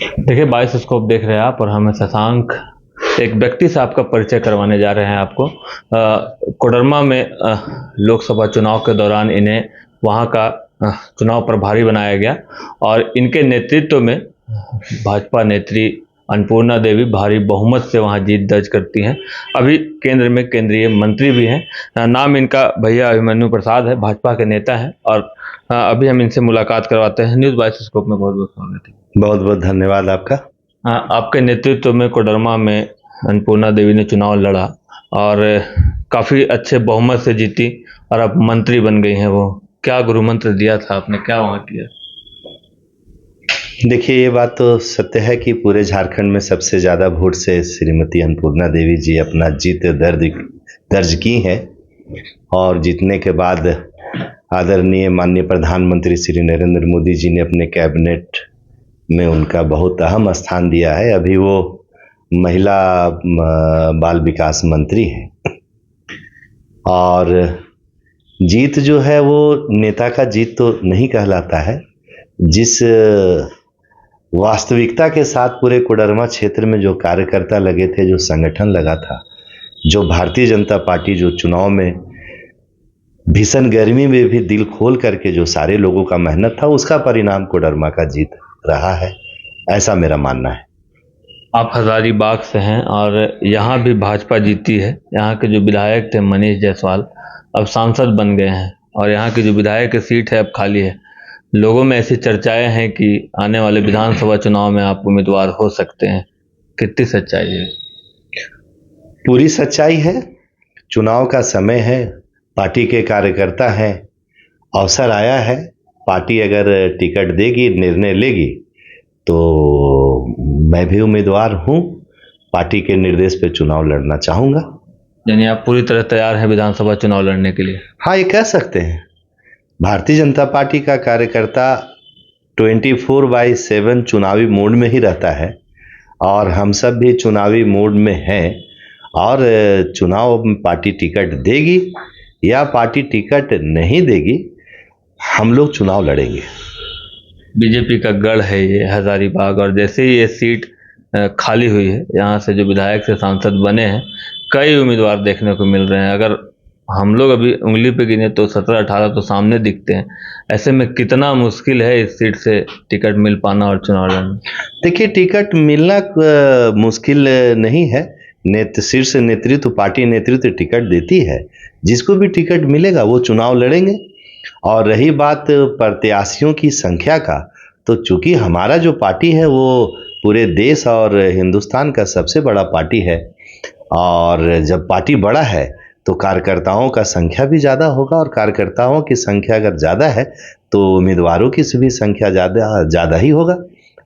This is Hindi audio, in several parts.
देखिए, बायोस्कोप देख रहे हैं आप और हम शशांक एक व्यक्ति से आपका परिचय करवाने जा रहे हैं आपको। कोडरमा में लोकसभा चुनाव के दौरान इन्हें वहाँ का चुनाव प्रभारी बनाया गया और इनके नेतृत्व में भाजपा नेत्री अन्नपूर्णा देवी भारी बहुमत से वहाँ जीत दर्ज करती हैं। अभी केंद्र में केंद्रीय मंत्री भी हैं। नाम इनका भैया अभिमन्यु प्रसाद है, भाजपा के नेता हैं और अभी हम इनसे मुलाकात करवाते हैं। न्यूज़ बायोस्कोप में बहुत बहुत स्वागत है। बहुत बहुत धन्यवाद आपका। आपके नेतृत्व में कोडरमा में अन्नपूर्णा देवी ने चुनाव लड़ा और काफ़ी अच्छे बहुमत से जीती और अब मंत्री बन गई हैं। वो क्या गुरु मंत्र दिया था आपने, क्या वहाँ किया? देखिए, ये बात तो सत्य है कि पूरे झारखंड में सबसे ज़्यादा वोट से श्रीमती अन्नपूर्णा देवी जी अपना जीत दर्ज की है और जीतने के बाद आदरणीय माननीय प्रधानमंत्री श्री नरेंद्र मोदी जी ने अपने कैबिनेट में उनका बहुत अहम स्थान दिया है। अभी वो महिला बाल विकास मंत्री हैं और जीत जो है वो नेता का जीत तो नहीं कहलाता है। जिस वास्तविकता के साथ पूरे कोडरमा क्षेत्र में जो कार्यकर्ता लगे थे, जो संगठन लगा था, जो भारतीय जनता पार्टी जो चुनाव में भीषण गर्मी में भी दिल खोल करके जो सारे लोगों का मेहनत था, उसका परिणाम कोडरमा का जीत रहा है, ऐसा मेरा मानना है। आप हजारीबाग से हैं और यहाँ भी भाजपा जीती है। यहाँ के जो विधायक थे मनीष जायसवाल अब सांसद बन गए हैं और यहाँ की जो विधायक की सीट है अब खाली है। लोगों में ऐसी चर्चाएं हैं कि आने वाले विधानसभा चुनाव में आप उम्मीदवार हो सकते हैं, कितनी सच्चाई है? पूरी सच्चाई है। चुनाव का समय है, पार्टी के कार्यकर्ता हैं, अवसर आया है। पार्टी अगर टिकट देगी, निर्णय लेगी तो मैं भी उम्मीदवार हूँ। पार्टी के निर्देश पे चुनाव लड़ना चाहूँगा। यानी आप पूरी तरह तैयार हैं विधानसभा चुनाव लड़ने के लिए? हाँ, ये कह सकते हैं। भारतीय जनता पार्टी का कार्यकर्ता 24/7 चुनावी मोड में ही रहता है और हम सब भी चुनावी मोड में हैं और चुनाव में पार्टी टिकट देगी या पार्टी टिकट नहीं देगी, हम लोग चुनाव लड़ेंगे। बीजेपी का गढ़ है ये हजारीबाग और जैसे ही ये सीट खाली हुई है, यहाँ से जो विधायक से सांसद बने हैं कई उम्मीदवार देखने को मिल रहे हैं। अगर हम लोग अभी उंगली पे गिने तो 17-18 तो सामने दिखते हैं। ऐसे में कितना मुश्किल है इस सीट से टिकट मिल पाना और चुनाव लड़ना? देखिए, टिकट मिलना मुश्किल नहीं है। शीर्ष नेतृत्व, पार्टी नेतृत्व टिकट देती है। जिसको भी टिकट मिलेगा वो चुनाव लड़ेंगे। और रही बात प्रत्याशियों की संख्या का, तो चूंकि हमारा जो पार्टी है वो पूरे देश और हिंदुस्तान का सबसे बड़ा पार्टी है और जब पार्टी बड़ा है तो कार्यकर्ताओं का संख्या भी ज़्यादा होगा और कार्यकर्ताओं की संख्या अगर ज़्यादा है तो उम्मीदवारों की भी संख्या ज़्यादा ही होगा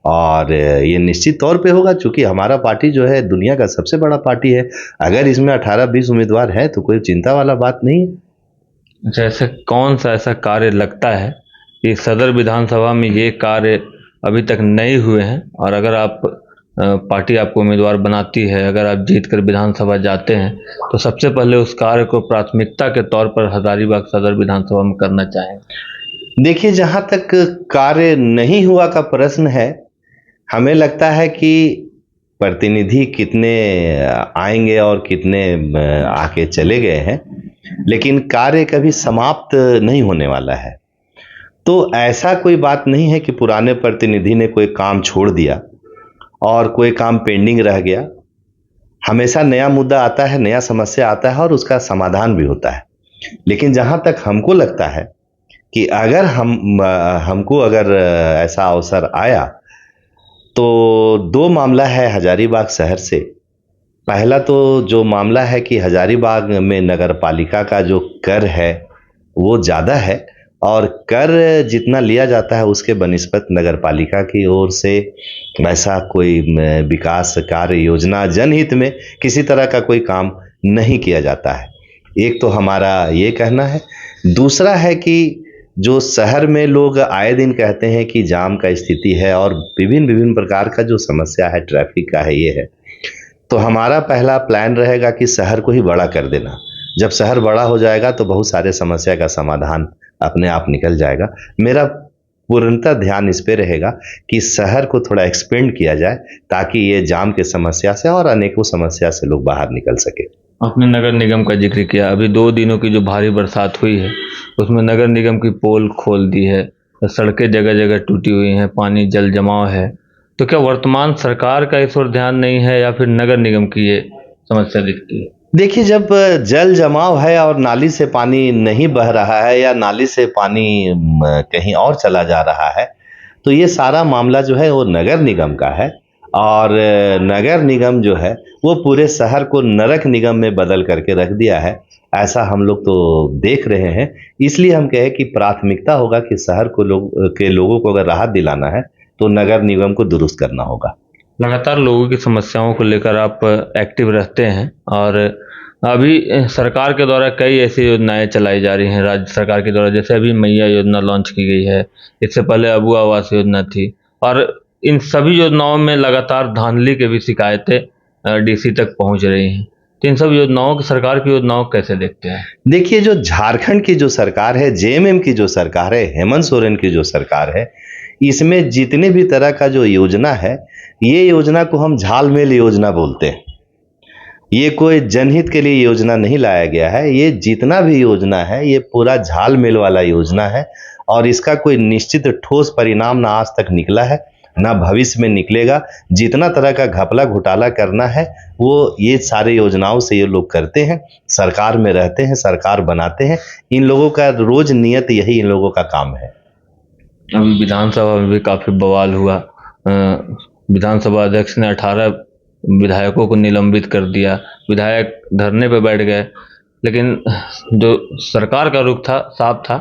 और ये निश्चित तौर पे होगा। चूंकि हमारा पार्टी जो है दुनिया का सबसे बड़ा पार्टी है। अगर इसमें 18-20 उम्मीदवार हैं तो कोई चिंता वाला बात नहीं है। अच्छा, ऐसे कौन सा ऐसा कार्य लगता है कि सदर विधानसभा में ये कार्य अभी तक नहीं हुए हैं और अगर आप पार्टी आपको उम्मीदवार बनाती है, अगर आप जीत कर विधानसभा जाते हैं तो सबसे पहले उस कार्य को प्राथमिकता के तौर पर हजारीबाग सदर विधानसभा में करना चाहेंगे? देखिए, जहाँ तक कार्य नहीं हुआ का प्रश्न है, हमें लगता है कि प्रतिनिधि कितने आएंगे और कितने आके चले गए हैं, लेकिन कार्य कभी समाप्त नहीं होने वाला है। तो ऐसा कोई बात नहीं है कि पुराने प्रतिनिधि ने कोई काम छोड़ दिया और कोई काम पेंडिंग रह गया। हमेशा नया मुद्दा आता है, नया समस्या आता है और उसका समाधान भी होता है। लेकिन जहाँ तक हमको लगता है कि अगर हमको अगर ऐसा अवसर आया तो दो मामला है हजारीबाग शहर से। पहला तो जो मामला है कि हजारीबाग में नगर पालिका का जो कर है वो ज़्यादा है और कर जितना लिया जाता है उसके बनिस्बत नगर पालिका की ओर से वैसा कोई विकास कार्य योजना जनहित में किसी तरह का कोई काम नहीं किया जाता है। एक तो हमारा ये कहना है। दूसरा है कि जो शहर में लोग आए दिन कहते हैं कि जाम का स्थिति है और विभिन्न प्रकार का जो समस्या है, ट्रैफिक का है, ये है। तो हमारा पहला प्लान रहेगा कि शहर को ही बड़ा कर देना। जब शहर बड़ा हो जाएगा तो बहुत सारे समस्या का समाधान अपने आप निकल जाएगा। मेरा पूर्णतः ध्यान इस पे रहेगा कि शहर को थोड़ा एक्सपेंड किया जाए, ताकि ये जाम की समस्या से और अनेकों समस्या से लोग बाहर निकल सके। आपने नगर निगम का जिक्र किया, अभी 2 दिनों की जो भारी बरसात हुई है उसमें नगर निगम की पोल खोल दी है, सड़कें जगह जगह टूटी हुई हैं, पानी जल जमाव है। तो क्या वर्तमान सरकार का इस ओर ध्यान नहीं है या फिर नगर निगम की ये समस्या दिखती है? देखिए, जब जल जमाव है और नाली से पानी नहीं बह रहा है या नाली से पानी कहीं और चला जा रहा है, तो ये सारा मामला जो है वो नगर निगम का है। और नगर निगम जो है वो पूरे शहर को नरक निगम में बदल करके रख दिया है, ऐसा हम लोग तो देख रहे हैं। इसलिए हम कहें कि प्राथमिकता होगा कि शहर को लोगों को अगर राहत दिलाना है तो नगर निगम को दुरुस्त करना होगा। लगातार लोगों की समस्याओं को लेकर आप एक्टिव रहते हैं और अभी सरकार के द्वारा कई ऐसी योजनाएं चलाई जा रही हैं राज्य सरकार के द्वारा, जैसे अभी मैया योजना लॉन्च की गई है, इससे पहले अबू आवास योजना थी। और इन सभी योजनाओं में लगातार धांधली की भी शिकायतें डीसी तक पहुंच रही हैं। तो इन सब योजनाओं की, सरकार की योजनाओं को कैसे देखते हैं? देखिए, जो झारखंड की जो सरकार है, जेएमएम की जो सरकार है, हेमंत सोरेन की जो सरकार है, इसमें जितने भी तरह का जो योजना है, ये योजना को हम झालमेल योजना बोलते हैं। ये कोई जनहित के लिए योजना नहीं लाया गया है। ये जितना भी योजना है ये पूरा झालमेल वाला योजना है, और इसका कोई निश्चित ठोस परिणाम ना आज तक निकला है, ना भविष्य में निकलेगा। जितना तरह का घपला घोटाला करना है वो ये सारे योजनाओं से ये लोग करते हैं, सरकार में रहते हैं, सरकार बनाते हैं। इन लोगों का रोज नियत यही इन लोगों का काम है। अभी विधानसभा में भी काफी बवाल हुआ। विधानसभा अध्यक्ष ने 18 विधायकों को निलंबित कर दिया, विधायक धरने पर बैठ गए, लेकिन जो सरकार का रुख था साफ था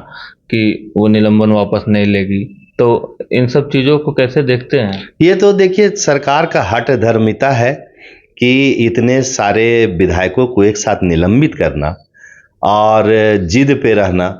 कि वो निलंबन वापस नहीं लेगी। तो इन सब चीज़ों को कैसे देखते हैं? ये तो देखिए, सरकार का हठ धर्मिता है कि इतने सारे विधायकों को एक साथ निलंबित करना और जिद पे रहना।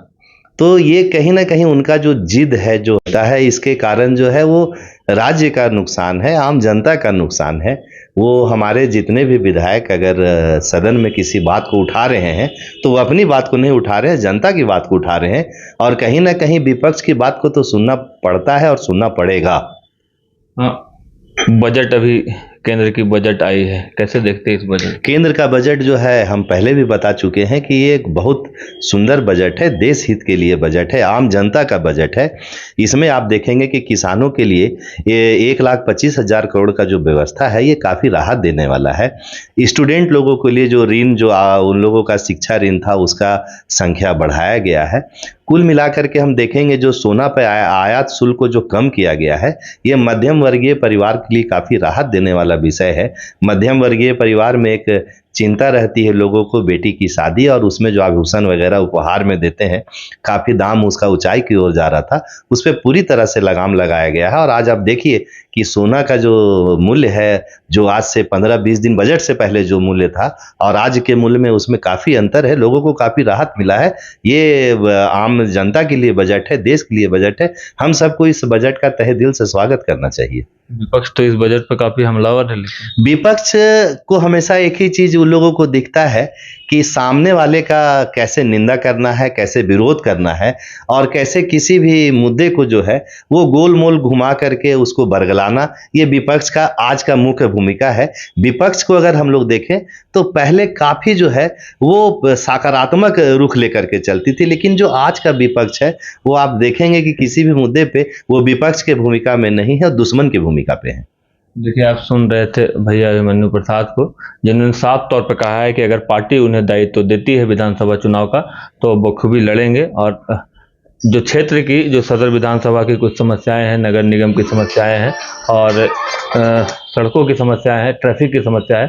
तो ये कहीं ना कहीं उनका जो जिद है जो होता है, इसके कारण जो है वो राज्य का नुकसान है, आम जनता का नुकसान है। वो हमारे जितने भी विधायक अगर सदन में किसी बात को उठा रहे हैं तो वो अपनी बात को नहीं उठा रहे हैं, जनता की बात को उठा रहे हैं। और कहीं ना कहीं विपक्ष की बात को तो सुनना पड़ता है और सुनना पड़ेगा। हाँ, बजट अभी केंद्र की बजट आई है, कैसे देखते हैं इस बजट? केंद्र का बजट जो है हम पहले भी बता चुके हैं कि ये एक बहुत सुंदर बजट है, देश हित के लिए बजट है, आम जनता का बजट है। इसमें आप देखेंगे कि किसानों के लिए ये 1,25,000 करोड़ का जो व्यवस्था है ये काफ़ी राहत देने वाला है। स्टूडेंट लोगों के लिए जो ऋण जो उन लोगों का शिक्षा ऋण था उसका संख्या बढ़ाया गया है। कुल मिलाकर के हम देखेंगे जो सोना पे आयात शुल्क को जो कम किया गया है, ये मध्यम वर्गीय परिवार के लिए काफ़ी राहत देने वाला विषय है। मध्यम वर्गीय परिवार में एक चिंता रहती है लोगों को, बेटी की शादी और उसमें जो आभूषण वगैरह उपहार में देते हैं, काफ़ी दाम उसका ऊंचाई की ओर जा रहा था, उस पर पूरी तरह से लगाम लगाया गया है। और आज आप देखिए कि सोना का जो मूल्य है, जो आज से 15-20 दिन बजट से पहले जो मूल्य था और आज के मूल्य में उसमें काफ़ी अंतर है, लोगों को काफ़ी राहत मिला है। ये आम जनता के लिए बजट है, देश के लिए बजट है। हम सबको इस बजट का तहे दिल से स्वागत करना चाहिए। विपक्ष तो इस बजट पर काफी हमलावर है, लेकिन विपक्ष को हमेशा एक ही चीज उन लोगों को दिखता है कि सामने वाले का कैसे निंदा करना है, कैसे विरोध करना है, और कैसे किसी भी मुद्दे को जो है वो गोल मोल घुमा करके उसको बरगलाना। ये विपक्ष का आज का मुख्य भूमिका है। विपक्ष को अगर हम लोग देखें तो पहले काफी जो है वो सकारात्मक रुख लेकर के चलती थी, लेकिन जो आज का विपक्ष है वो आप देखेंगे कि किसी भी मुद्दे पे वो विपक्ष के भूमिका में नहीं है, दुश्मन की भूमिका पे है। देखिए, आप सुन रहे थे भैया अभिमन्यु प्रसाद को, जिन्होंने साफ तौर पर कहा है कि अगर पार्टी उन्हें दायित्व देती है विधानसभा चुनाव का तो बखूबी लड़ेंगे। और जो क्षेत्र की, जो सदर विधानसभा की कुछ समस्याएं हैं, नगर निगम की समस्याएं हैं और सड़कों की समस्याएं हैं, ट्रैफिक की समस्या है,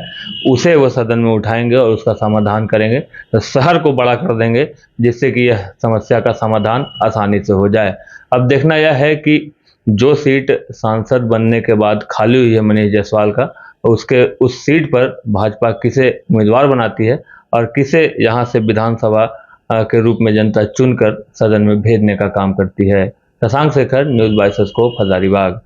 उसे वो सदन में उठाएंगे और उसका समाधान करेंगे। तो शहर को बड़ा कर देंगे जिससे कि यह समस्या का समाधान आसानी से हो जाए। अब देखना यह है कि जो सीट सांसद बनने के बाद खाली हुई है मनीष जायसवाल का, उस सीट पर भाजपा किसे उम्मीदवार बनाती है और किसे यहाँ से विधानसभा के रूप में जनता चुनकर सदन में भेजने का काम करती है। Shashank Shekhar, news bye scope, Hazaribagh.